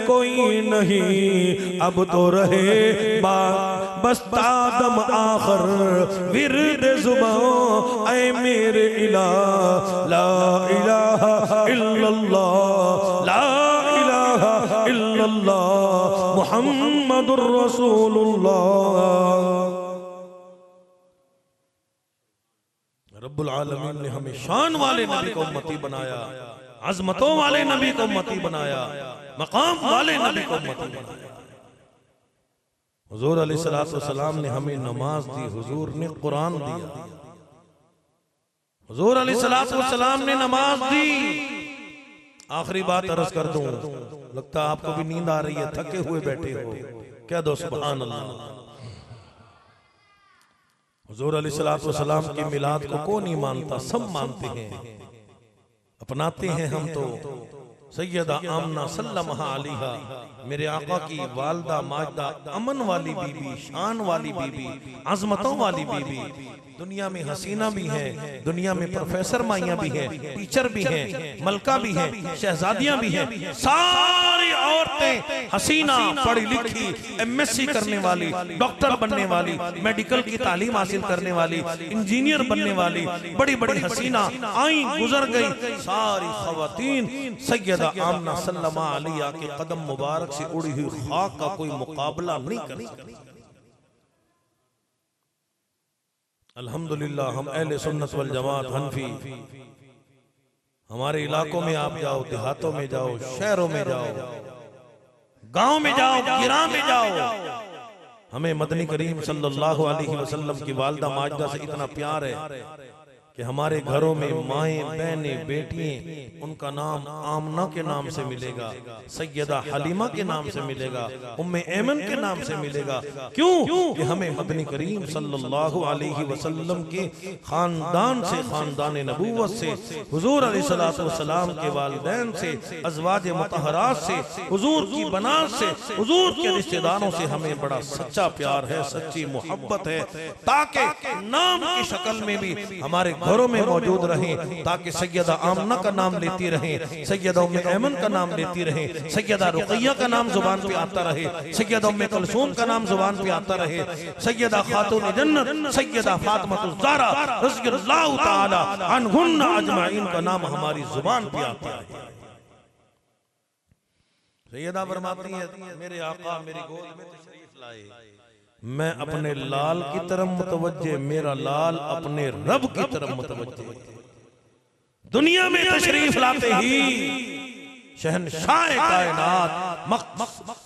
कोई नहीं। अब तो रहे बात बस तादम आखिर विर्द जुबां ऐ मेरे इलाह, ला इलाहा इल्लल्लाह, ला इलाहा इल्लल्लाह मुहम्मदुर रसूलुल्लाह। रब्बुल आलमीन ने हमें शान वाले नबी को उम्मती बनाया, अजमतों वाले नबी को उम्मती बनाया, मकाम वाले नबी को उम्मती बनाया। हुजूर अलैहिस्सलाम ने हमें नमाज दी, हुजूर ने कुरान दिया, हुजूर अलैहिस्सलाम ने नमाज दी। आखिरी बात अर्ज कर दूं, लगता है आपको भी नींद आ रही है, थके हुए बैठे हो, क्या दो सुभान अल्लाह। हुजूर अलैहिस्सलाम की मिलाद को कौन नहीं मानता, सब मानते हैं, अपनाते हैं हम तो। सैयदा आमना सल्लल्लाहु अलैहा मेरे आका की वालदा माजदा, अमन वाली बीबी, शान वाली बीबी, अजमतों वाली बीबी। दुनिया में हसीना भी है, दुनिया में प्रोफेसर माइयां भी हैं, टीचर भी हैं, मलका भी हैं, शहजादियां भी हैं। सारी औरतें हसीना, पढ़ी लिखी, एमएससी करने वाली, डॉक्टर बनने वाली, मेडिकल की तालीम हासिल करने वाली, इंजीनियर बनने वाली, बड़ी बड़ी हसीना आई गुजर गई। सारी खवातीन सैयदा आमना सल्लल्लाहु अलैहा के कदम मुबारक से उड़ी हुई खाक का कोई मुकाबला नहीं कर सकती। अल्हम्दुलिल्लाह हम अहले सुन्नत वल जमात हनफी हमारे इलाकों में आप जाओ, देहातों में जाओ, शहरों में जाओ, गांव में जाओ, गिरा में जाओ, हमें मदनी करीम सल्लल्लाहु अलैहि वसल्लम की वालिदा माजिदा से इतना प्यार है कि हमारे घरों में माएं, बहनें, बेटियां, उनका नाम आमना के नाम से मिलेगा, सैयदा हलीमा के नाम से मिलेगा, उम्मे ऐमन के नाम से मिलेगा। क्यों? कि हमें मदनी करीम सल्लल्लाहु अलैहि वसल्लम के खानदान से, खानदान नबूवत से, हुजूर अलैहिस्सलातु वस्सलाम के वालिदैन से, अज़वाज मुतहहरात से, हुजूर की बनात से, हुजूर के रिश्तेदारों से हमें बड़ा सच्चा प्यार है, सच्ची मोहब्बत है, ताकि नाम की शक्ल में भी हमारे घरों में मौजूद रहें, ताकि सैयदा आमना का नाम लेती रहें, सैयदा उम्मे ऐमन का नाम लेती रहें, सैयदा रुक़ैया का नाम जुबान पे आता रहे, सैयदा उम्मे कुलसूम का नाम जुबान पे आता रहे, सैयदा खातून जन्नत सैयदा फातिमातुज़ ज़हरा रज़ियल्लाहु ताला अन्हुन्ना अजमाइन का नाम हमारी जुबान पे आता रहे। सैयदा फरमाती है, मेरे आका मेरी गोद में तशरीफ लाए, मैं अपने लाल की तरफ मुतवज्जे, मेरा लाल अपने रब की तरफ मुतवज्जे। दुनिया में तशरीफ लाते ही शहनशाह कायनात,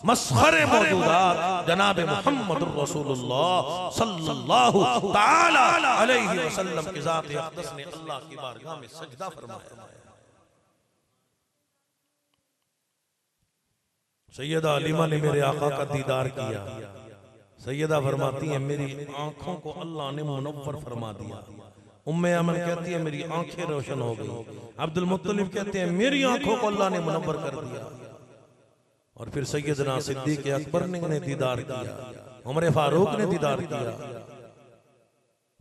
मस्खरे मौजूदात जनाब मुहम्मदुर रसूलुल्लाह सल्लल्लाहु ताला अलैहि वसल्लम की ज़ात अक़दस ने अल्लाह की बारगाह में सजदा फरमाया। सैयदा हलीमा ने मेरे आका का दीदार किया। सैयदा फरमाती है, मेरी आंखों को अल्लाह ने मुनव्वर फरमा दिया। उम्मे अमन कहती है, मेरी आंखें रोशन हो गई। अब्दुल मुत्तलिब कहते हैं, मेरी आंखों को अल्लाह ने मुनव्वर कर दिया। और फिर सैयदना सिद्दीक़ अकबर ने दीदार किया, उमर फारूक ने दीदार किया,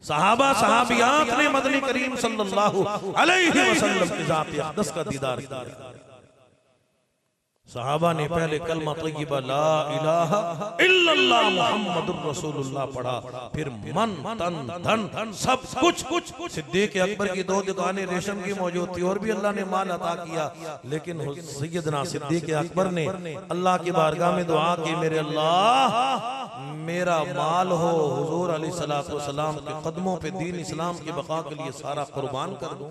सहाबा सहाबियात ने मदनी करीम सल्लल्लाहु अलैहि वसल्लम की ज़ात अक़दस का दीदार किया। सहाबा ने पहले कलमा तय्यबा ला इलाहा इल्लल्लाह मुहम्मदुर रसूलुल्लाह पढ़ा, फिर मन तन धन सब कुछ। सिद्दीक़ अकबर की 2 दुकानें रेशम की मौजूद थी और भी अल्लाह ने माल अता किया, लेकिन सैयदना सिद्दीक़ अकबर ने अल्लाह की बारगाह में दुआ की, मेरे अल्लाह मेरा माल हो हुजूर अलैहिस्सलातु वस्सलाम के कदमों पे दीन इस्लाम की बका के लिए सारा कुर्बान कर दूं।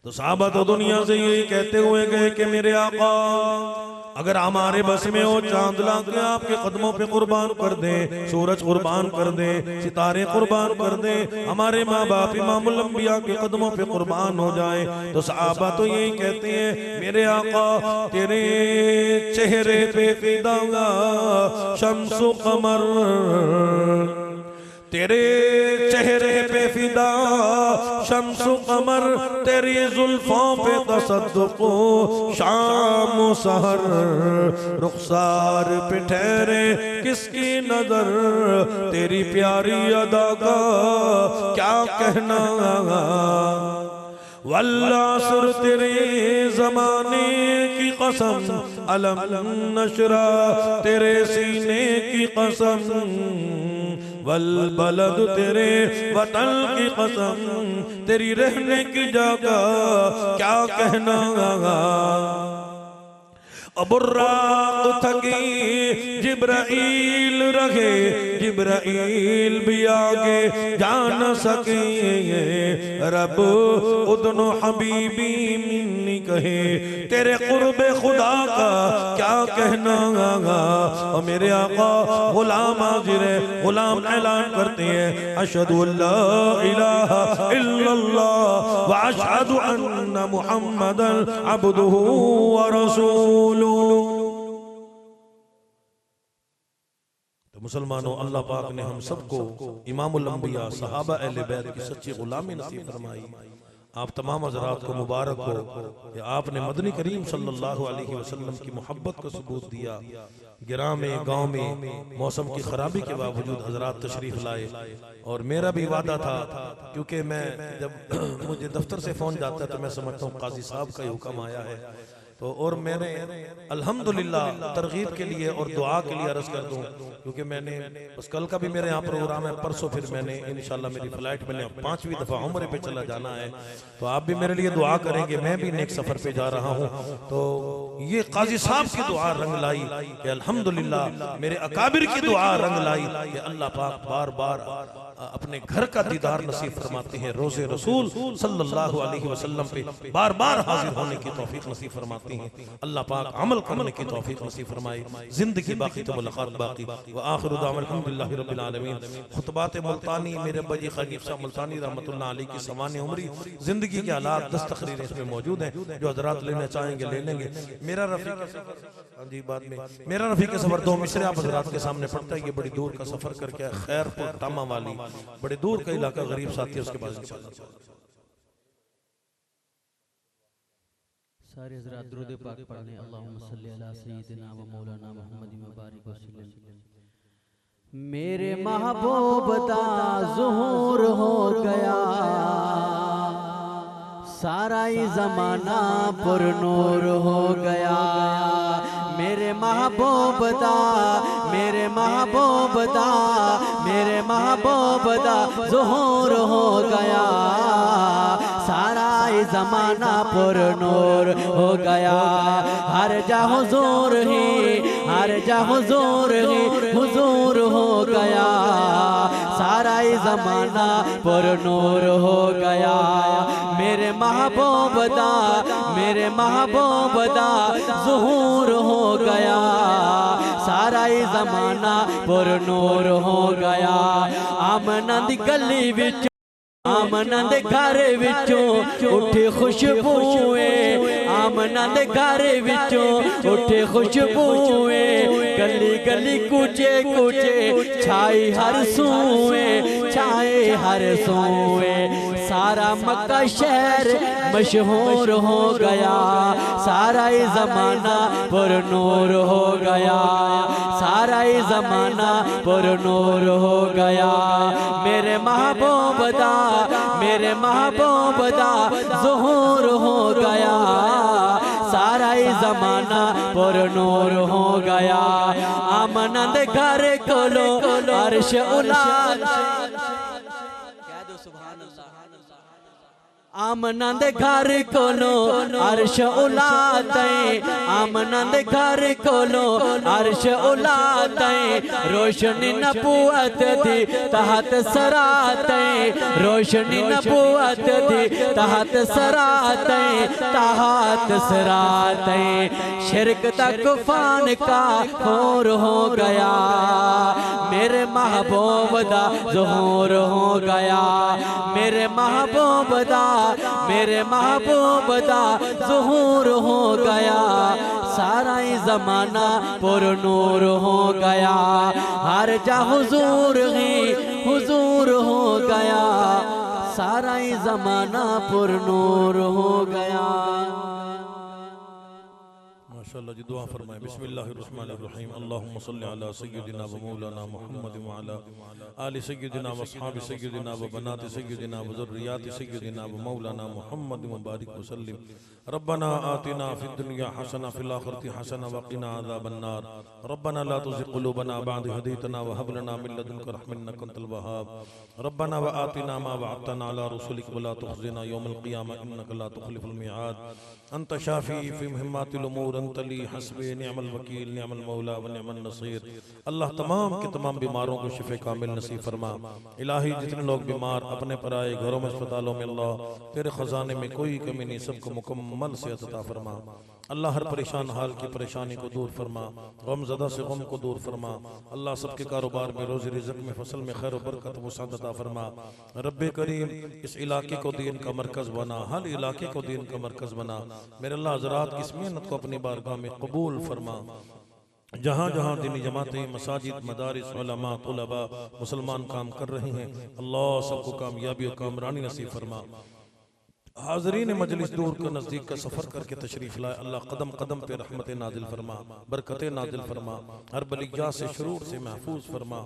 तो सहाबा तो दुनिया से यही कहते हुए गए कि मेरे आका अगर हमारे बस में हो, चांद ला के आपके कदमों पे कुर्बान कर दे, सूरज कुर्बान कर दे, सितारे कुर्बान कर दे, हमारे माँ बाप इमामुल अंबिया के कदमों पे कुर्बान हो जाए। तो सहाबा तो यही कहते हैं, मेरे आका तेरे चेहरे पे फिदा शम्सु कमर, तेरे चेहरे पे फिदा शम्सु कमर, तेरी जुल्फों पे तसद्दुक़ शाम सहर, रुखसार पे ठहरे किसकी नजर, तेरी प्यारी अदा का क्या कहना, वल्लासर तेरे ज़माने की कसम, अलम नशरा तेरे सीने की कसम, वल बलद तेरे वतन की कसम, तेरी रहने की जगह क्या कहना। अबुर्राक़ थकी जिब्राइल रहे, जिब्राइल भी आगे जा न सके, रब उदनो हबीबी मिन्नी कहे, तेरे कुर्बे खुदा का क्या कहना। और मेरे आका गुलाम हाजिर है, गुलाम ऐलान करते हैं, अशहदु अल्ला इलाहा इल्लल्लाह व अशहदु अन्ना मुहम्मदन अब्दुहु व रसूलुहु। तो मुसलमानों, अल्लाह पाक ने हम सबको इमामुल अंबिया सहाबा अहले बैत की सच्ची गुलामी नसीब फरमाई। आप तमाम हज़रात को मुबारक हो कि आपने मदनी करीम सल्लल्लाहु अलैहि वसल्लम की मोहब्बत का सबूत दिया। गिरा में गाँव में मौसम की खराबी के बावजूद हज़रात तशरीफ लाए, और मेरा भी वादा था, क्योंकि मैं जब मुझे दफ्तर से फ़ोन जाता है तो मैं समझता हूँ काजी साहब का ही हुक्म आया है, तो और मैंने अल्हम्दुलिल्लाह तरगीब के लिए और दुआ के लिए अर्ज़ कर दूं, क्योंकि मैंने बस कल का भी मेरे यहाँ प्रोग्राम है, परसों फिर मैंने इंशाल्लाह मेरी फ़्लाइट मैंने 5वीं दफ़ा उम्रे पे चला जाना है, तो आप भी मेरे लिए दुआ करेंगे। मैं भी नेक सफ़र पे जा रहा हूँ, तो ये काजी साहब की दुआ रंग लाई कि अल्हम्दुलिल्लाह, मेरे अकाबिर की दुआ रंग लाई कि अल्लाह पाक बार बार अपने घर का दीदार नसीब फरमाते हैं, रोज़े रसूल सल्लल्लाहु अलैहि वसल्लम पे बार बार हाजिर होने की तौफीक नसीब फरमाती हैं। अल्लाह पाक अमल करने की तौफीक नसीब फरमाए, जिंदगी बाकी तो मुलाकात बाकी। व आखिरु दावना अल्हम्दुलिल्लाहि रब्बिल आलमीन। खुतबात मुल्तानी मेरे बजी खलीफ साहब मुल्तानी रहमतुल्लाह अलैह की सवाने उम्री जिंदगी के हालात 10 तकरीरें इसमें मौजूद हैं, जो हजरात लेना चाहेंगे ले लेंगे। मेरा रफीक बाद में मेरा रफीक सफर 2 मिसरे आप हजरात के सामने पड़ता है। ये बड़ी दूर का सफर करके खैरपुर टामा वाली बड़े दूर का इलाका, गरीब साथी है, उसके बाद सारे हज़रात दुरूद पाक पढ़ने। अल्लाहुम्मा सल्ली अला सय्यिदिना व मौलाना मुहम्मद व बारिक वसल्लम। मेरे महबूब दा ज़ुहूर हो गया, सारा ही ज़माना पुरनूर हो गया। मेरे महबूब दा, मेरे महबूब दा, मेरे महबूब दा ज़ुहूर हो गया, सारा ही ज़माना पुरनूर हो गया। हर जा हुजूर ही, हर जा हुजूर ही हुजूर हो गया, सारा ही ज़माना पुरनूर हो गया। मेरे महबूब दा, मेरे महबूब दा ज़ुहूर हो गया, सारा ही ज़माना पुरनूर हो गया। आमना दी गली विच, आमना दे घर विचों उठे खुशबूएं, आमना दे घर विचों उठे खुशबूएं, गली गली कूचे कूचे छाई हर सूएं, छाए हर सूएं। सारा मक्का शहर मशहूर हो गया, सारा ही ज़माना पुरनूर हो गया, सारा ही ज़माना पुरनूर हो गया। मेरे महबूब दा, मेरे महबूब दा ज़ुहूर हो गया, सारा ही ज़माना पुरनूर हो गया। आमना दे घर कोलो अर्श उलाद, कह दो सुभान अल्लाह। आमना दे घर कोलो अर्श उलाते, आमना दे घर कोलो अर्श उलाते, रोशनी नबूवत दी तहत सराते, रोशनी नबूवत दी तहत सराते, तहत सराते। शिरक तक फान का खोर हो गया, मेरे महबूब दा ज़ुहूर हो गया, मेरे महबूब दा, मेरे महबूब दा ज़ुहूर हो गया, सारा ही ज़माना पुरनूर हो गया। हर जा हुजूर ही हुजूर हो गया, सारा ही ज़माना पुरनूर हो गया। माशाअल्लाह जी, दुआ फरमाएं। बिस्मिल्लाहिर्रहमानिर्रहीम। अल्लाहुम्मा सल्ली अला सय्यिदिना व मौलाना मुहम्मद व अला आलि सय्यिदिना व अस्हाबि सय्यिदिना व बनाति सय्यिदिना व ज़ुर्रियाति सय्यिदिना व मौलाना मुहम्मद व बारिक वसल्लिम। रब्बना आतिना फिद दुनिया हसना फिल आखिरति हसना व क़िना अज़ाबन नार। रब्बना ला तुज़िग़ क़ुलूबना बअद इज़ हदयतना व हब लना मिन लदुनका रहमतन इन्नका अंतल वहाब। रब्बना व आतिना मा वअदतना अला रसूलिक व ला तुख़ज़िना यौमल क़ियामह इन्नका ला तुख़लिफ़ुल मिआद। अंत शाफ़ी फ़ी मुहिम्मातिल उमूर, अंत ली हस्बी निअमल वकील निअमल मौला व निअमन नसीर। अल्लाह तमाम के तमाम बीमारों को शिफ़े कामिल नसीब फरमा। इलाही जितने लोग बीमार अपने पर आए घरों में अस्पतालों में, अल्लाह तेरे खजाने में कोई कमी नहीं, सबको मुकम्मल सेहत अता फरमा। अल्लाह हर परेशान हाल की परेशानी को दूर फरमा, गमज़दा से गम को दूर फरमा। अल्लाह सबके कारोबार में, रोज़ी रिज़्क़ में, फसल में खैर व बरकत व सअदत अता फरमा। रब्बे करीम इस इलाके को दीन का मरकज़ बना, हर इलाके को दीन का मरकज़ बना। मेरे अल्लाह हज़रात की इस मेहनत को अपनी बारगाह में कबूल फरमा। जहाँ जहाँ दीनी जमातें, मसाजिद, मदारिस, उलमा, तुलबा मुसलमान काम कर रहे हैं, अल्लाह सबको कामयाबी और कामरानी नसीब फरमा। हाज़रीन मजलिस दूर का नज़दीक का सफ़र करके तशरीफ़ लाए, अल्लाह कदम कदम पे रहमत नाजिल फरमा, बरकत नाजिल फरमा, हर बलिया से शुरूर से महफूज फरमा।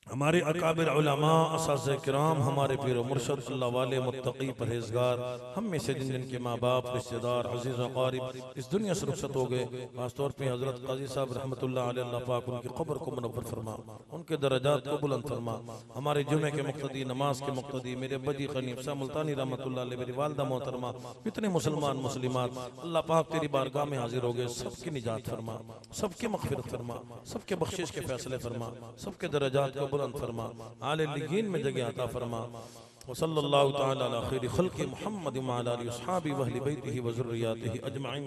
हमारे अकाबिर उलमा, असातिज़े किराम, हमारे पीर मुर्शद, अल्लाह वाले, मुत्तकी, परहेजगार, हम में से जिन जिन के माँ बाप, रिश्तेदार, अज़ीज़ व क़ारिब इस दुनिया से रुखसत हो गए, खास तौर पे हज़रत क़ाज़ी साहब रहमतुल्लाह अलैह, अल्लाह पाक उनकी क़ब्र को मुनव्वर फरमा, उनके दर्जात को बुलंद फरमा। हमारे जुमे के मुक़्तदी, नमाज के मुक़्तदी मेरे अब्बा खलीफ साहब मुल्तानी रहमतुल्लाह अलैह, मेरी वालदा मोहतरमा, इतने मुसलमान मुस्लिमात अल्लाह पाक तेरी बारगाह में हाजिर हो गए, सबकी निजात फरमा, सबकी मग़फ़िरत फरमा, सबके बख्शिश के फ़ैसले फरमा, सबके दर्जात को बुलंद फरमा, आले लियीन में जगह अता फरमा। वसल्लल्लाहु तआला अला खैरि खल्क़ि मुहम्मद व अला आलिहि व अस्हाबिहि व अहलि बैतिहि व ज़ुर्रिय्यातिहि अजमईन।